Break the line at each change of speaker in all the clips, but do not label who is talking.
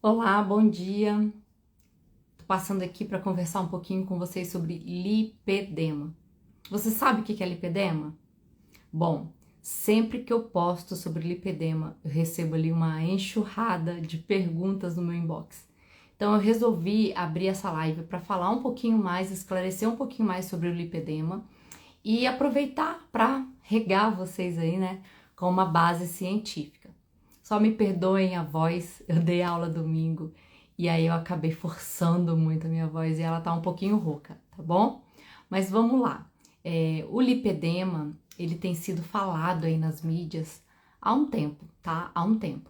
Olá, bom dia. Tô passando aqui para conversar um pouquinho com vocês sobre lipedema. Você sabe o que é lipedema? Bom, sempre que eu posto sobre lipedema, eu recebo ali uma enxurrada de perguntas no meu inbox. Então eu resolvi abrir essa live para falar um pouquinho mais, esclarecer um pouquinho mais sobre o lipedema e aproveitar para regar vocês aí, né, com uma base científica. Só me perdoem a voz, eu dei aula domingo e aí eu acabei forçando muito a minha voz e ela tá um pouquinho rouca, tá bom? Mas vamos lá. O lipedema, ele tem sido falado aí nas mídias há um tempo, tá? Há um tempo.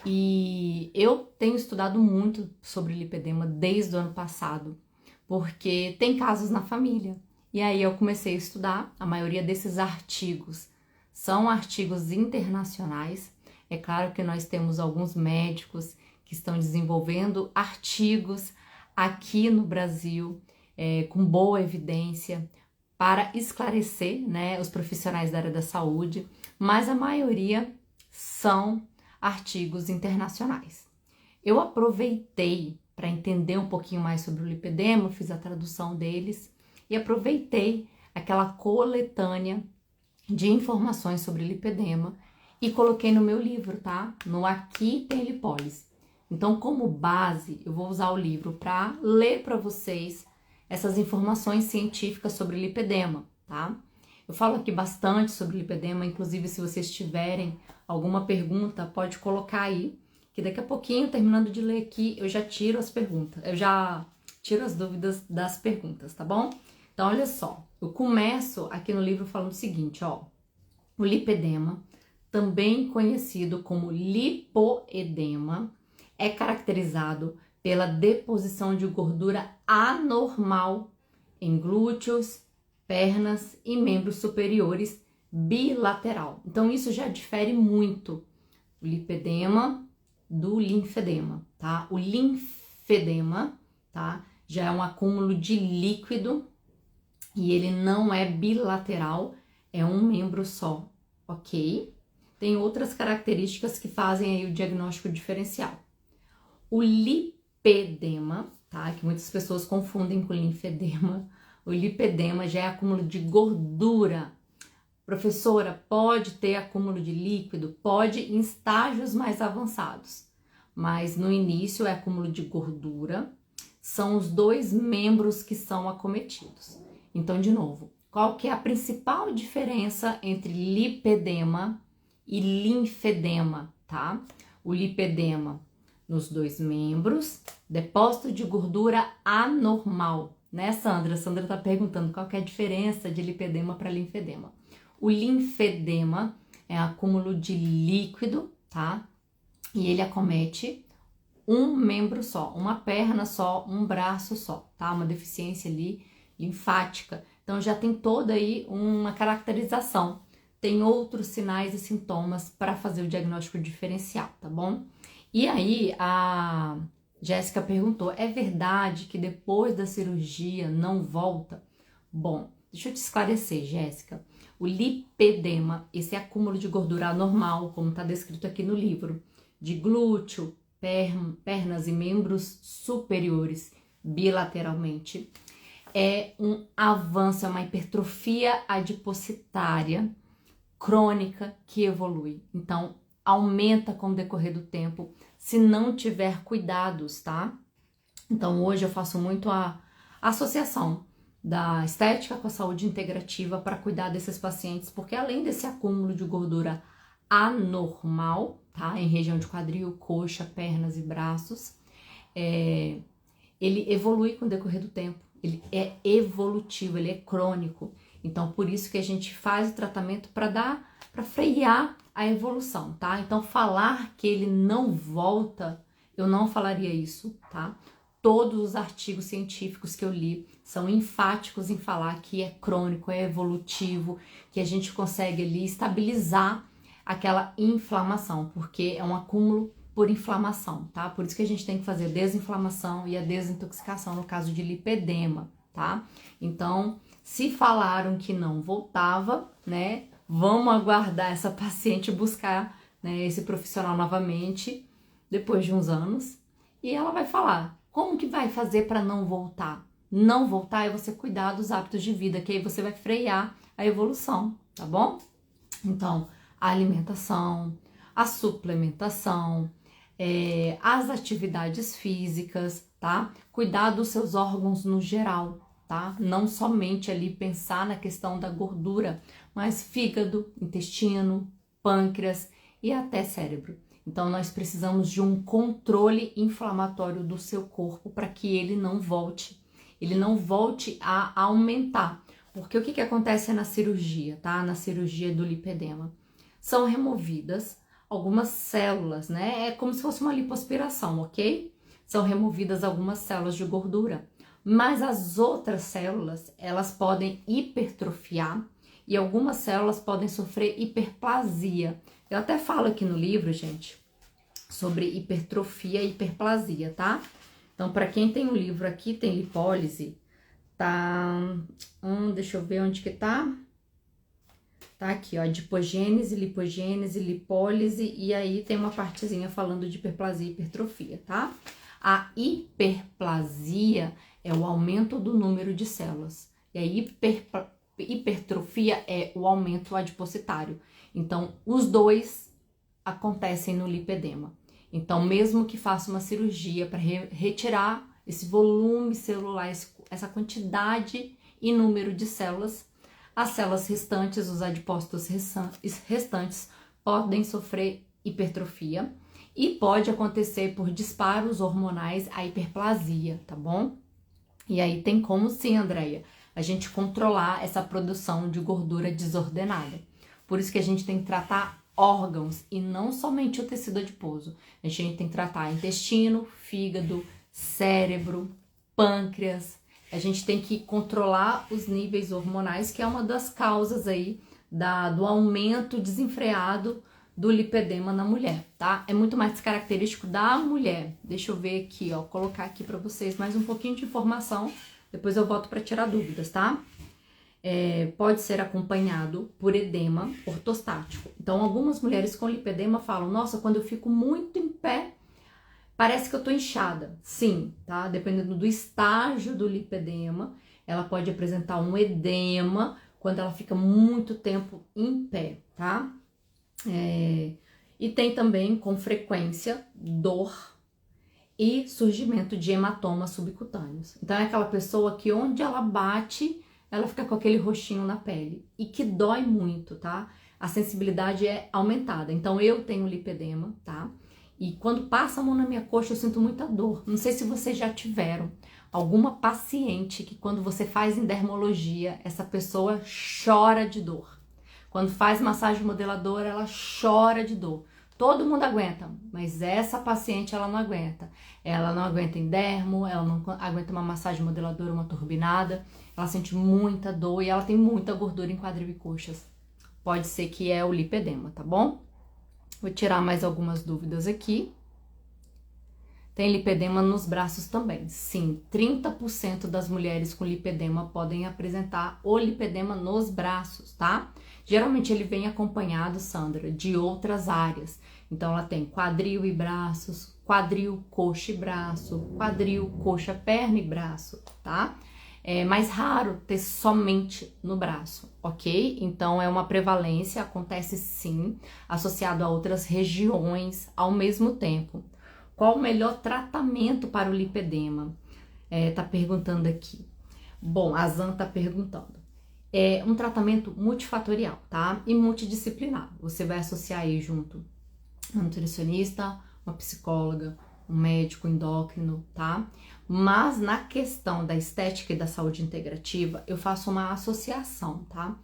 E eu tenho estudado muito sobre lipedema desde o ano passado, porque tem casos na família. E aí eu comecei a estudar, a maioria desses artigos são artigos internacionais. É claro que nós temos alguns médicos que estão desenvolvendo artigos aqui no Brasil, com boa evidência, para esclarecer, né, os profissionais da área da saúde, mas a maioria são artigos internacionais. Eu aproveitei para entender um pouquinho mais sobre o lipedema, fiz a tradução deles e aproveitei aquela coletânea de informações sobre lipedema e coloquei no meu livro, tá? No Aqui Tem Lipólise. Então, como base, eu vou usar o livro para ler para vocês essas informações científicas sobre lipedema, tá? Eu falo aqui bastante sobre lipedema, inclusive se vocês tiverem alguma pergunta, pode colocar aí, que daqui a pouquinho, terminando de ler aqui, eu já tiro as perguntas, eu já tiro as dúvidas das perguntas, tá bom? Então, olha só, eu começo aqui no livro falando o seguinte, ó, o lipedema, também conhecido como lipoedema, é caracterizado pela deposição de gordura anormal em glúteos, pernas e membros superiores bilateral. Então isso já difere muito o lipedema do linfedema, tá? O linfedema, tá? Já é um acúmulo de líquido e ele não é bilateral, é um membro só, ok? Tem outras características que fazem aí o diagnóstico diferencial. O lipedema, tá? Que muitas pessoas confundem com linfedema. O lipedema já é acúmulo de gordura. Professora, pode ter acúmulo de líquido? Pode em estágios mais avançados, mas no início é acúmulo de gordura. São os dois membros que são acometidos. Então, de novo, qual que é a principal diferença entre lipedema e linfedema, tá? O lipedema nos dois membros, depósito de gordura anormal, né, Sandra? Sandra tá perguntando qual que é a diferença de lipedema para linfedema. O linfedema é acúmulo de líquido, tá? E ele acomete um membro só, uma perna só, um braço só, tá? Uma deficiência ali linfática. Então já tem toda aí uma caracterização. Tem outros sinais e sintomas para fazer o diagnóstico diferencial, tá bom? E aí a Jéssica perguntou, é verdade que depois da cirurgia não volta? Bom, deixa eu te esclarecer, Jéssica. O lipedema, esse acúmulo de gordura anormal, como está descrito aqui no livro, de glúteo, pernas e membros superiores bilateralmente, é um avanço, é uma hipertrofia adipocitária crônica que evolui. Então, aumenta com o decorrer do tempo, se não tiver cuidados, tá? Então, hoje eu faço muito a associação da estética com a saúde integrativa para cuidar desses pacientes, porque além desse acúmulo de gordura anormal, tá? Em região de quadril, coxa, pernas e braços, ele evolui com o decorrer do tempo. Ele é evolutivo, ele é crônico. Então, por isso que a gente faz o tratamento para frear a evolução, tá? Então, falar que ele não volta, eu não falaria isso, tá? Todos os artigos científicos que eu li são enfáticos em falar que é crônico, é evolutivo, que a gente consegue ali estabilizar aquela inflamação, porque é um acúmulo por inflamação, tá? Por isso que a gente tem que fazer a desinflamação e a desintoxicação no caso de lipedema, tá? Então, se falaram que não voltava, né? Vamos aguardar essa paciente buscar, né, esse profissional novamente depois de uns anos e ela vai falar como que vai fazer para não voltar. Não voltar é você cuidar dos hábitos de vida, que aí você vai frear a evolução, tá bom? Então, a alimentação, a suplementação, as atividades físicas, tá? Cuidar dos seus órgãos no geral, tá? Não somente ali pensar na questão da gordura, mas fígado, intestino, pâncreas e até cérebro. Então, nós precisamos de um controle inflamatório do seu corpo para que ele não volte a aumentar. Porque o que acontece na cirurgia, tá? Na cirurgia do lipedema. São removidas algumas células, né? É como se fosse uma lipoaspiração, ok? São removidas algumas células de gordura. Mas as outras células, elas podem hipertrofiar e algumas células podem sofrer hiperplasia. Eu até falo aqui no livro, gente, sobre hipertrofia e hiperplasia, tá? Então, para quem tem o livro aqui, tem lipólise, tá? Deixa eu ver onde que tá. Tá aqui, ó, adipogênese, lipogênese, lipólise, e aí tem uma partezinha falando de hiperplasia e hipertrofia, tá? A hiperplasia é o aumento do número de células, e a hipertrofia é o aumento adipocitário. Então, os dois acontecem no lipedema. Então, mesmo que faça uma cirurgia para retirar esse volume celular, essa quantidade e número de células, as células restantes, os adipócitos restantes, podem sofrer hipertrofia e pode acontecer por disparos hormonais a hiperplasia, tá bom? E aí tem como sim, Andréia, a gente controlar essa produção de gordura desordenada. Por isso que a gente tem que tratar órgãos e não somente o tecido adiposo. A gente tem que tratar intestino, fígado, cérebro, pâncreas. A gente tem que controlar os níveis hormonais, que é uma das causas aí do aumento desenfreado do lipedema na mulher, tá? É muito mais característico da mulher. Deixa eu ver aqui, ó, colocar aqui para vocês mais um pouquinho de informação, depois eu volto para tirar dúvidas, tá? Pode ser acompanhado por edema ortostático. Então, algumas mulheres com lipedema falam, nossa, quando eu fico muito em pé, parece que eu tô inchada. Sim, tá? Dependendo do estágio do lipedema, ela pode apresentar um edema quando ela fica muito tempo em pé, tá? E tem também, com frequência, dor e surgimento de hematomas subcutâneos. Então, é aquela pessoa que onde ela bate, ela fica com aquele roxinho na pele e que dói muito, tá? A sensibilidade é aumentada. Então, eu tenho lipedema, tá? E quando passa a mão na minha coxa, eu sinto muita dor. Não sei se vocês já tiveram alguma paciente que quando você faz em dermologia, essa pessoa chora de dor. Quando faz massagem modeladora, ela chora de dor. Todo mundo aguenta, mas essa paciente, ela não aguenta. Ela não aguenta em dermo, ela não aguenta uma massagem modeladora, uma turbinada. Ela sente muita dor e ela tem muita gordura em quadril e coxas. Pode ser que é o lipedema, tá bom? Vou tirar mais algumas dúvidas aqui. Tem lipedema nos braços também. Sim, 30% das mulheres com lipedema podem apresentar o lipedema nos braços, tá? Geralmente ele vem acompanhado, Sandra, de outras áreas. Então ela tem quadril e braços, quadril, coxa e braço, quadril, coxa, perna e braço, tá? É mais raro ter somente no braço, ok? Então é uma prevalência, acontece sim, associado a outras regiões ao mesmo tempo. Qual o melhor tratamento para o lipedema? Tá perguntando aqui. Bom, a Zan tá perguntando. É um tratamento multifatorial, tá? E multidisciplinar. Você vai associar aí junto um nutricionista, uma psicóloga, um médico endócrino, tá? Mas na questão da estética e da saúde integrativa, eu faço uma associação, tá?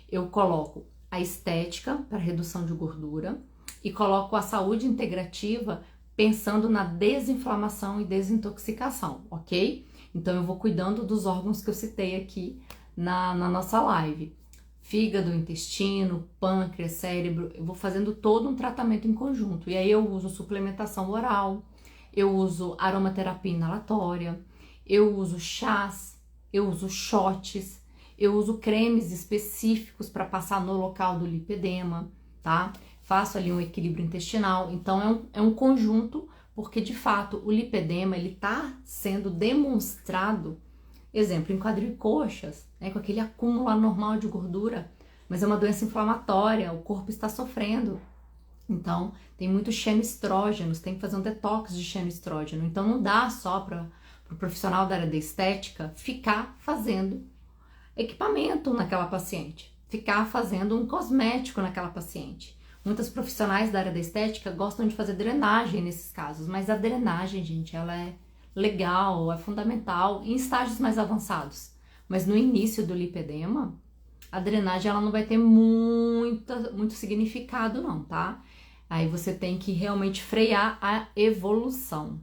Eu coloco a estética para redução de gordura e coloco a saúde integrativa pensando na desinflamação e desintoxicação, ok? Então eu vou cuidando dos órgãos que eu citei aqui na nossa live. Fígado, intestino, pâncreas, cérebro, eu vou fazendo todo um tratamento em conjunto. E aí eu uso suplementação oral, eu uso aromaterapia inalatória, eu uso chás, eu uso shots, eu uso cremes específicos para passar no local do lipedema, tá? Faço ali um equilíbrio intestinal. Então é um conjunto porque de fato o lipedema ele está sendo demonstrado, exemplo, em quadril e coxas, né, com aquele acúmulo anormal de gordura, mas é uma doença inflamatória, o corpo está sofrendo. Então, tem muitos xenoestrógenos, tem que fazer um detox de xenoestrógeno. Então, não dá só para o profissional da área da estética ficar fazendo equipamento naquela paciente, ficar fazendo um cosmético naquela paciente. Muitas profissionais da área da estética gostam de fazer drenagem nesses casos, mas a drenagem, gente, ela é legal, é fundamental em estágios mais avançados. Mas no início do lipedema, a drenagem ela não vai ter muito significado não, tá? Aí você tem que realmente frear a evolução.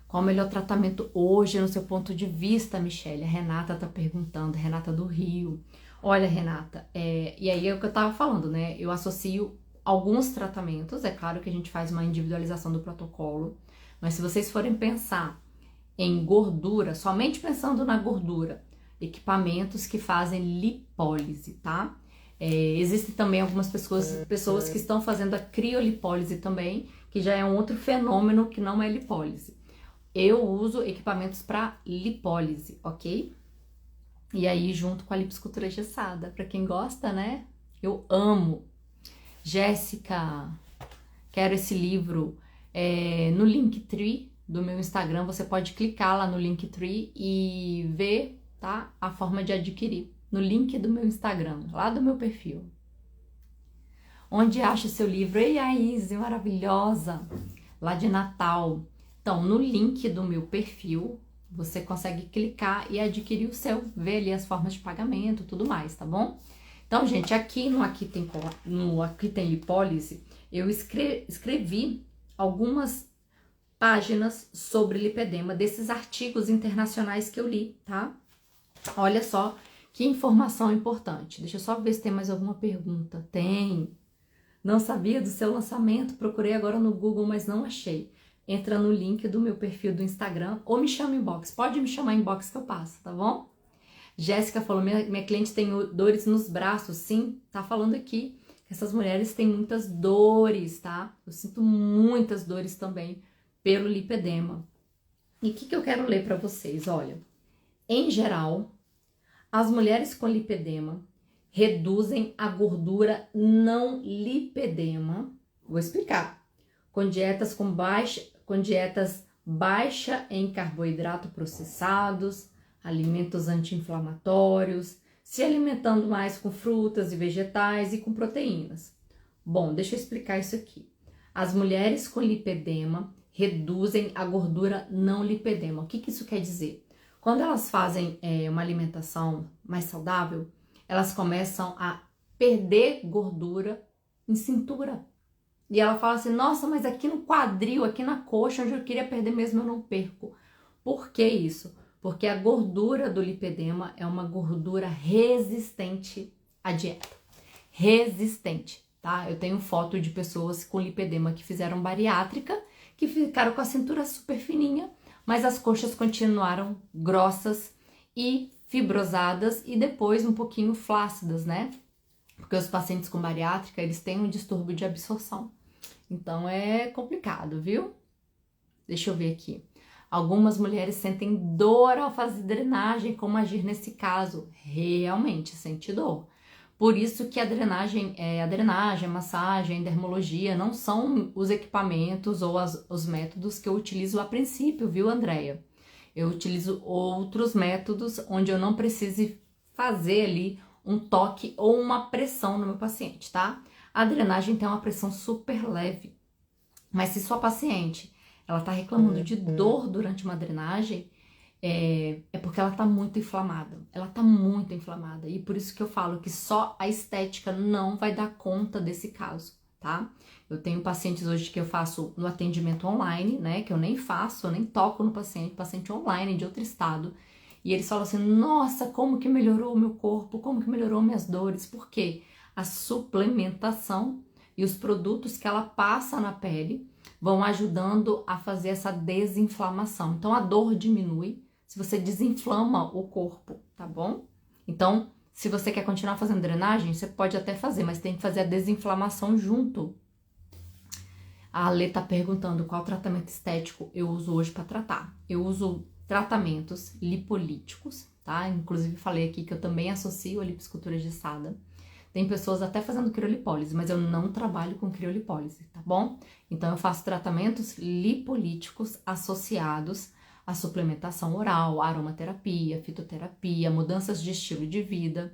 Qual o melhor tratamento hoje no seu ponto de vista, Michelle? A Renata tá perguntando, Renata do Rio. Olha, Renata, e aí é o que eu tava falando, né? Eu associo alguns tratamentos, é claro que a gente faz uma individualização do protocolo, mas se vocês forem pensar em gordura, somente pensando na gordura, equipamentos que fazem lipólise, tá? Existem também algumas pessoas que estão fazendo a criolipólise também, que já é um outro fenômeno que não é lipólise. Eu uso equipamentos para lipólise, ok? E aí, junto com a lipoescultura engessada, para quem gosta, né? Eu amo. Jéssica, quero esse livro no Linktree do meu Instagram. Você pode clicar lá no Linktree e ver, tá? A forma de adquirir no link do meu Instagram, lá do meu perfil. Onde acha seu livro? Ei, a Izzy, maravilhosa, lá de Natal. Então, no link do meu perfil, você consegue clicar e adquirir o seu, ver ali as formas de pagamento, tudo mais, tá bom? Então, gente, aqui no Aqui Tem Lipólise, eu escrevi algumas páginas sobre lipedema, desses artigos internacionais que eu li, tá? Olha só que informação importante. Deixa eu só ver se tem mais alguma pergunta. Tem. Não sabia do seu lançamento? Procurei agora no Google, mas não achei. Entra no link do meu perfil do Instagram ou me chama inbox. Pode me chamar inbox que eu passo, tá bom? Jéssica falou, minha cliente tem dores nos braços. Sim, tá falando aqui que essas mulheres têm muitas dores, tá? Eu sinto muitas dores também pelo lipedema. E o que eu quero ler para vocês? Olha, em geral, as mulheres com lipedema reduzem a gordura não lipedema. Vou explicar. Com dietas baixa em carboidrato processados, alimentos anti-inflamatórios, se alimentando mais com frutas e vegetais e com proteínas. Bom, deixa eu explicar isso aqui. As mulheres com lipedema reduzem a gordura não lipedema. O que isso quer dizer? Quando elas fazem uma alimentação mais saudável, elas começam a perder gordura em cintura. E ela fala assim, nossa, mas aqui no quadril, aqui na coxa, onde eu queria perder mesmo, eu não perco. Por que isso? Porque a gordura do lipedema é uma gordura resistente à dieta. Resistente, tá? Eu tenho foto de pessoas com lipedema que fizeram bariátrica, que ficaram com a cintura super fininha, mas as coxas continuaram grossas e fibrosadas e depois um pouquinho flácidas, né? Porque os pacientes com bariátrica, eles têm um distúrbio de absorção. Então é complicado, viu? Deixa eu ver aqui. Algumas mulheres sentem dor ao fazer drenagem, como agir nesse caso? Realmente sente dor. Por isso que a drenagem, a massagem, a dermologia não são os equipamentos ou os métodos que eu utilizo a princípio, viu, Andréia? Eu utilizo outros métodos onde eu não precise fazer ali um toque ou uma pressão no meu paciente, tá? A drenagem tem uma pressão super leve, mas se sua paciente ela tá reclamando de dor durante uma drenagem, é porque ela tá muito inflamada. Ela tá muito inflamada. E por isso que eu falo que só a estética não vai dar conta desse caso, tá? Eu tenho pacientes hoje que eu faço no atendimento online, né? Que eu nem faço, eu nem toco no paciente online de outro estado. E eles falam assim, nossa, como que melhorou o meu corpo? Como que melhorou minhas dores? Por quê? A suplementação e os produtos que ela passa na pele vão ajudando a fazer essa desinflamação. Então, a dor diminui se você desinflama o corpo, tá bom? Então, se você quer continuar fazendo drenagem, você pode até fazer, mas tem que fazer a desinflamação junto. A Lê tá perguntando qual tratamento estético eu uso hoje para tratar. Eu uso tratamentos lipolíticos, tá? Inclusive falei aqui que eu também associo a lipoescultura engessada. Tem pessoas até fazendo criolipólise, mas eu não trabalho com criolipólise, tá bom? Então eu faço tratamentos lipolíticos associados à suplementação oral, aromaterapia, fitoterapia, mudanças de estilo de vida,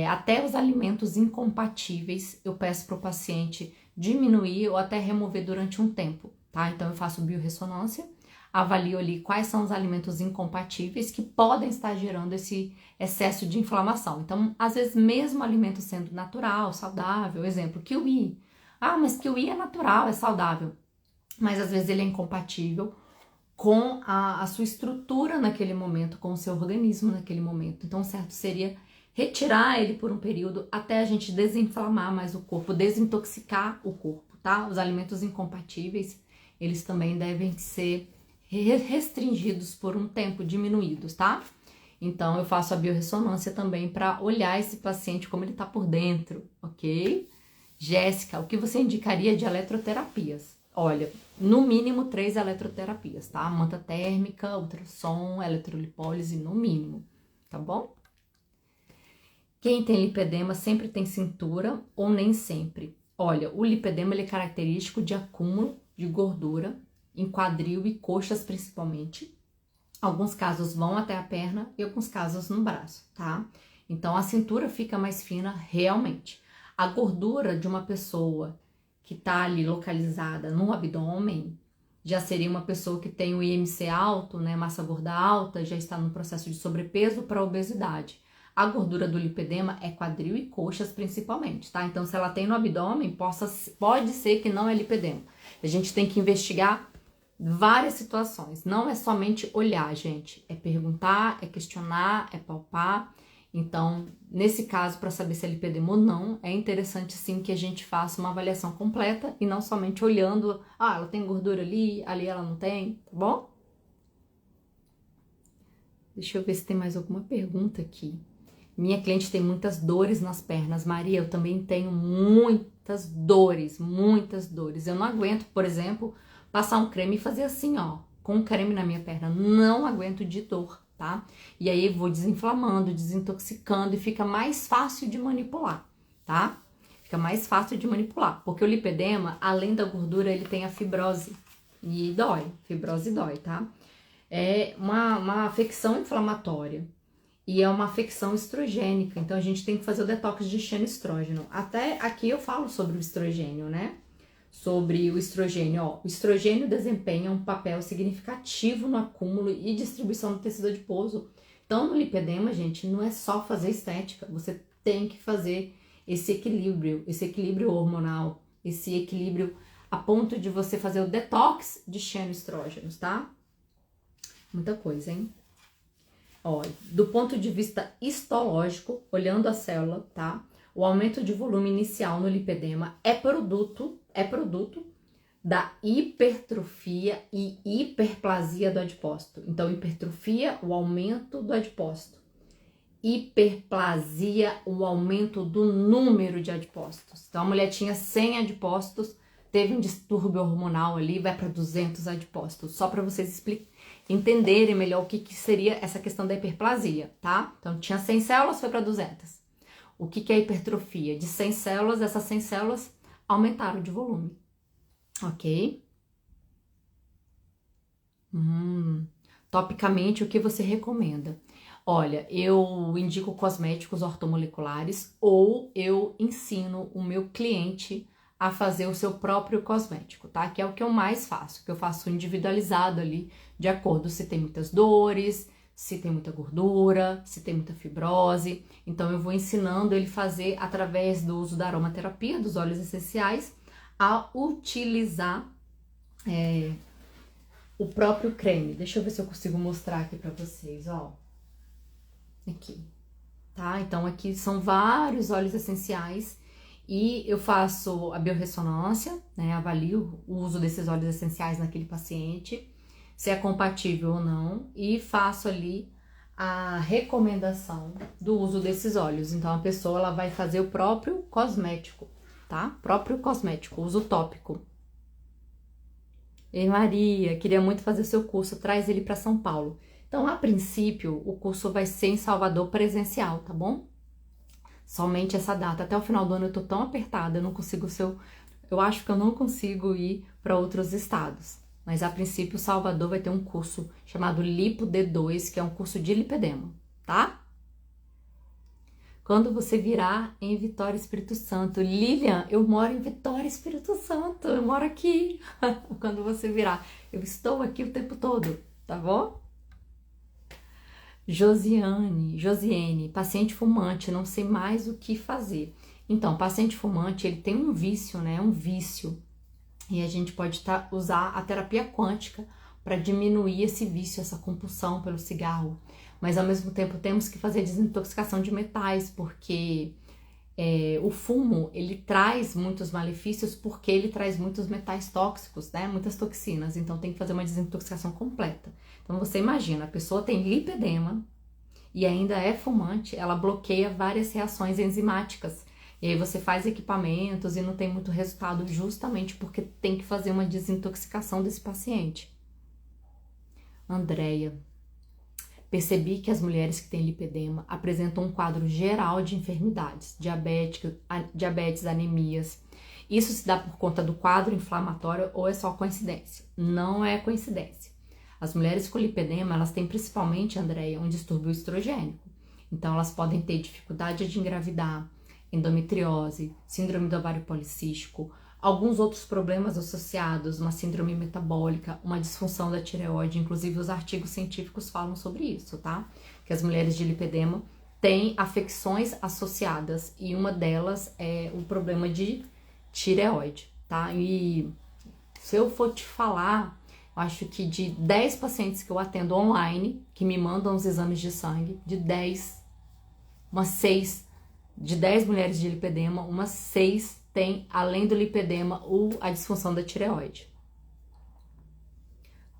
até os alimentos incompatíveis eu peço para o paciente diminuir ou até remover durante um tempo, tá? Então eu faço biorressonância, avalio ali quais são os alimentos incompatíveis que podem estar gerando esse excesso de inflamação. Então, às vezes, mesmo o alimento sendo natural, saudável, exemplo, kiwi. Ah, mas kiwi é natural, é saudável. Mas às vezes ele é incompatível com a sua estrutura naquele momento, com o seu organismo naquele momento. Então, o certo seria retirar ele por um período até a gente desinflamar mais o corpo, desintoxicar o corpo, tá? Os alimentos incompatíveis, eles também devem ser restringidos por um tempo, diminuídos, tá? Então, eu faço a biorressonância também para olhar esse paciente como ele tá por dentro, ok? Jéssica, o que você indicaria de eletroterapias? Olha, no mínimo 3 eletroterapias, tá? Manta térmica, ultrassom, eletrolipólise, no mínimo, tá bom? Quem tem lipedema sempre tem cintura ou nem sempre? Olha, o lipedema ele é característico de acúmulo de gordura em quadril e coxas principalmente. Alguns casos vão até a perna e alguns casos no braço, tá? Então a cintura fica mais fina realmente. A gordura de uma pessoa que tá ali localizada no abdômen já seria uma pessoa que tem o IMC alto, né, massa gorda alta, já está no processo de sobrepeso para obesidade. A gordura do lipedema é quadril e coxas principalmente, tá? Então, se ela tem no abdômen, pode ser que não é lipedema. A gente tem que investigar várias situações. Não é somente olhar, gente. É perguntar, é questionar, é palpar. Então, nesse caso, para saber se é lipedema ou não, é interessante sim que a gente faça uma avaliação completa e não somente olhando, ah, ela tem gordura ali, ali ela não tem, tá bom? Deixa eu ver se tem mais alguma pergunta aqui. Minha cliente tem muitas dores nas pernas. Maria, eu também tenho muitas dores, muitas dores. Eu não aguento, por exemplo, passar um creme e fazer assim, ó, com um creme na minha perna. Não aguento de dor, tá? E aí eu vou desinflamando, desintoxicando e fica mais fácil de manipular, tá? Fica mais fácil de manipular, porque o lipedema, além da gordura, ele tem a fibrose e dói. Fibrose dói, tá? É uma afecção inflamatória. E é uma afecção estrogênica, então a gente tem que fazer o detox de estrógeno. Até aqui eu falo sobre o estrogênio, né? Sobre o estrogênio, ó. O estrogênio desempenha um papel significativo no acúmulo e distribuição do tecido adiposo. Então, no lipedema, gente, não é só fazer estética, você tem que fazer esse equilíbrio hormonal, esse equilíbrio a ponto de você fazer o detox de estrógenos, tá? Muita coisa, hein? Ó, do ponto de vista histológico, olhando a célula, tá? O aumento de volume inicial no lipedema é produto da hipertrofia e hiperplasia do adipócito. Então, hipertrofia, o aumento do adipócito. Hiperplasia, o aumento do número de adipócitos. Então, a mulher tinha 100 adipócitos, teve um distúrbio hormonal ali, vai para 200 adipócitos. Só para vocês entenderem melhor o que seria essa questão da hiperplasia, tá? Então, tinha 100 células, foi para 200. O que é hipertrofia? De 100 células, essas 100 células aumentaram de volume, ok? Topicamente, o que você recomenda? Olha, eu indico cosméticos ortomoleculares ou eu ensino o meu cliente a fazer o seu próprio cosmético, tá? Que é o que eu mais faço, que eu faço individualizado ali, de acordo se tem muitas dores, se tem muita gordura, se tem muita fibrose. Então eu vou ensinando ele fazer através do uso da aromaterapia, dos óleos essenciais, a utilizar o próprio creme. Deixa eu ver se eu consigo mostrar aqui pra vocês, ó. Aqui, tá? Então aqui são vários óleos essenciais e eu faço a biorressonância, né? Avalio o uso desses óleos essenciais naquele paciente, se é compatível ou não, e faço ali a recomendação do uso desses óleos. Então a pessoa ela vai fazer o próprio cosmético, tá? Próprio cosmético, uso tópico. Ei, Maria, queria muito fazer seu curso, traz ele para São Paulo. Então, a princípio, o curso vai ser em Salvador presencial, tá bom? Somente essa data. Até o final do ano eu tô tão apertada, eu não consigo eu acho que eu não consigo ir para outros estados. Mas a princípio, Salvador vai ter um curso chamado Lipo D2, que é um curso de lipedema, tá? Quando você virar em Vitória, Espírito Santo. Lilian, eu moro em Vitória, Espírito Santo. Eu moro aqui. Quando você virar. Eu estou aqui o tempo todo, tá bom? Josiane, paciente fumante, não sei mais o que fazer. Então, paciente fumante, ele tem um vício, né? Um vício. E a gente pode usar a terapia quântica para diminuir esse vício, essa compulsão pelo cigarro. Mas ao mesmo tempo temos que fazer desintoxicação de metais, porque o fumo, ele traz muitos malefícios, porque ele traz muitos metais tóxicos, né? Muitas toxinas, então tem que fazer uma desintoxicação completa. Então você imagina, a pessoa tem lipedema e ainda é fumante, ela bloqueia várias reações enzimáticas. E aí você faz equipamentos e não tem muito resultado justamente porque tem que fazer uma desintoxicação desse paciente. Andréia, percebi que as mulheres que têm lipedema apresentam um quadro geral de enfermidades, diabetes, anemias. Isso se dá por conta do quadro inflamatório ou é só coincidência? Não é coincidência. As mulheres com lipedema, elas têm principalmente, Andréia, um distúrbio estrogênico. Então elas podem ter dificuldade de engravidar, endometriose, síndrome do ovário policístico, alguns outros problemas associados, uma síndrome metabólica, uma disfunção da tireoide, inclusive os artigos científicos falam sobre isso, tá? Que as mulheres de lipedema têm afecções associadas e uma delas é o problema de tireoide, tá? E se eu for te falar, acho que de 10 pacientes que eu atendo online, que me mandam os exames de sangue, de 10, umas 6, de 10 mulheres de lipedema, umas 6 tem, além do lipedema, a disfunção da tireoide.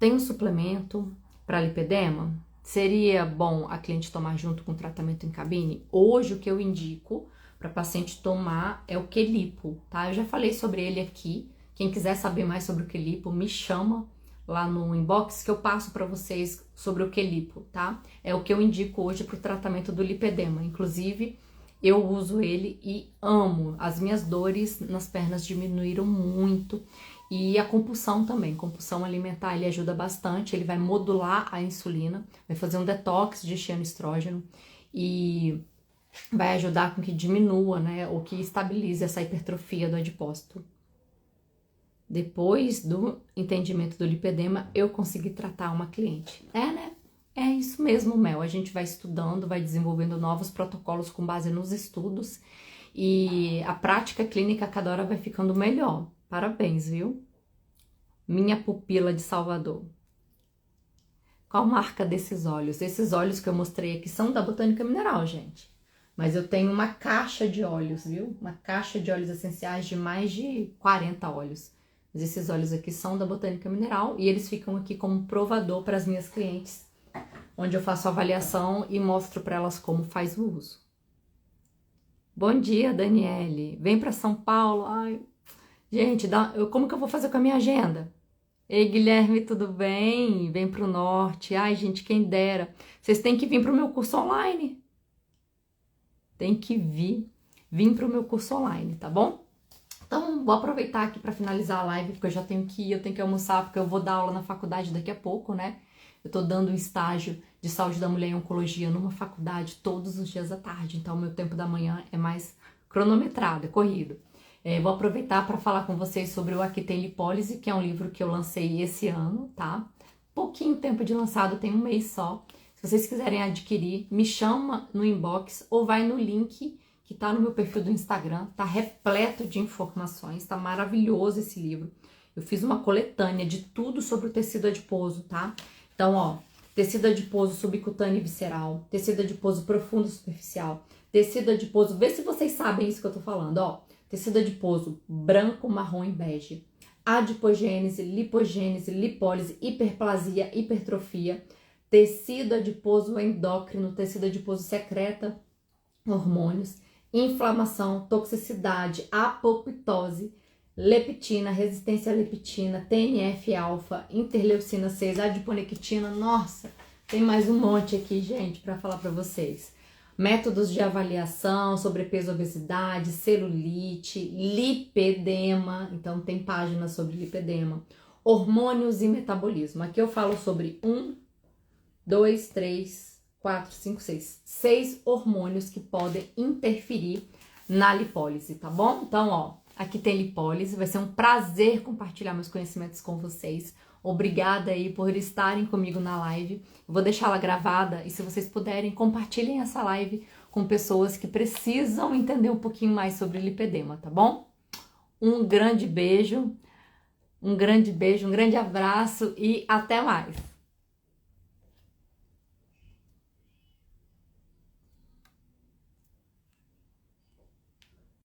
Tem um suplemento para lipedema? Seria bom a cliente tomar junto com o tratamento em cabine? Hoje o que eu indico para paciente tomar é o Quelipo, tá? Eu já falei sobre ele aqui. Quem quiser saber mais sobre o Quelipo, me chama lá no inbox que eu passo para vocês sobre o Quelipo, tá? É o que eu indico hoje para o tratamento do lipedema. Inclusive, eu uso ele e amo. As minhas dores nas pernas diminuíram muito. E a compulsão também, compulsão alimentar, ele ajuda bastante, ele vai modular a insulina, vai fazer um detox de estrógeno e vai ajudar com que diminua, né, ou que estabilize essa hipertrofia do adipócito. Depois do entendimento do lipedema, eu consegui tratar uma cliente. Né? É isso mesmo, Mel. A gente vai estudando, vai desenvolvendo novos protocolos com base nos estudos e a prática clínica cada hora vai ficando melhor. Parabéns, viu? Minha pupila de Salvador. Qual marca desses óleos? Esses óleos que eu mostrei aqui são da Botânica Mineral, gente. Mas eu tenho uma caixa de óleos, viu? Uma caixa de óleos essenciais de mais de 40 óleos. Mas esses óleos aqui são da Botânica Mineral e eles ficam aqui como provador para as minhas clientes, onde eu faço a avaliação e mostro para elas como faz o uso. Bom dia, Daniele. Vem para São Paulo. Ai, gente, como que eu vou fazer com a minha agenda? Ei, Guilherme, tudo bem? Vem para o norte. Ai, gente, quem dera. Vocês têm que vir para o meu curso online. Tem que vir para o meu curso online, tá bom? Então, vou aproveitar aqui para finalizar a live, porque eu já tenho que ir, eu tenho que almoçar, porque eu vou dar aula na faculdade daqui a pouco, né? Eu tô dando um estágio de saúde da mulher e oncologia numa faculdade todos os dias à tarde, então o meu tempo da manhã é mais cronometrado, é corrido. Vou aproveitar para falar com vocês sobre o Aqui Tem Lipólise, que é um livro que eu lancei esse ano, tá? Pouquinho tempo de lançado, tem um mês só. Se vocês quiserem adquirir, me chama no inbox ou vai no link que tá no meu perfil do Instagram, tá repleto de informações, tá maravilhoso esse livro. Eu fiz uma coletânea de tudo sobre o tecido adiposo, tá? Então, ó, tecido adiposo subcutâneo e visceral, tecido adiposo profundo e superficial, tecido adiposo, vê se vocês sabem isso que eu tô falando, ó, tecido adiposo branco, marrom e bege, adipogênese, lipogênese, lipólise, hiperplasia, hipertrofia, tecido adiposo endócrino, tecido adiposo secreta hormônios, inflamação, toxicidade, apoptose, leptina, resistência à leptina, TNF-alfa, interleucina 6, adiponectina, nossa, tem mais um monte aqui, gente, para falar para vocês. Métodos de avaliação, sobrepeso, obesidade, celulite, lipedema, então tem páginas sobre lipedema, hormônios e metabolismo. Aqui eu falo sobre 1, 2, 3, 4, 5, 6. 6 hormônios que podem interferir na lipólise, tá bom? Então, ó, aqui tem lipólise, vai ser um prazer compartilhar meus conhecimentos com vocês. Obrigada aí por estarem comigo na live. Eu vou deixar ela gravada e se vocês puderem, compartilhem essa live com pessoas que precisam entender um pouquinho mais sobre lipedema, tá bom? Um grande beijo, um grande abraço e até mais!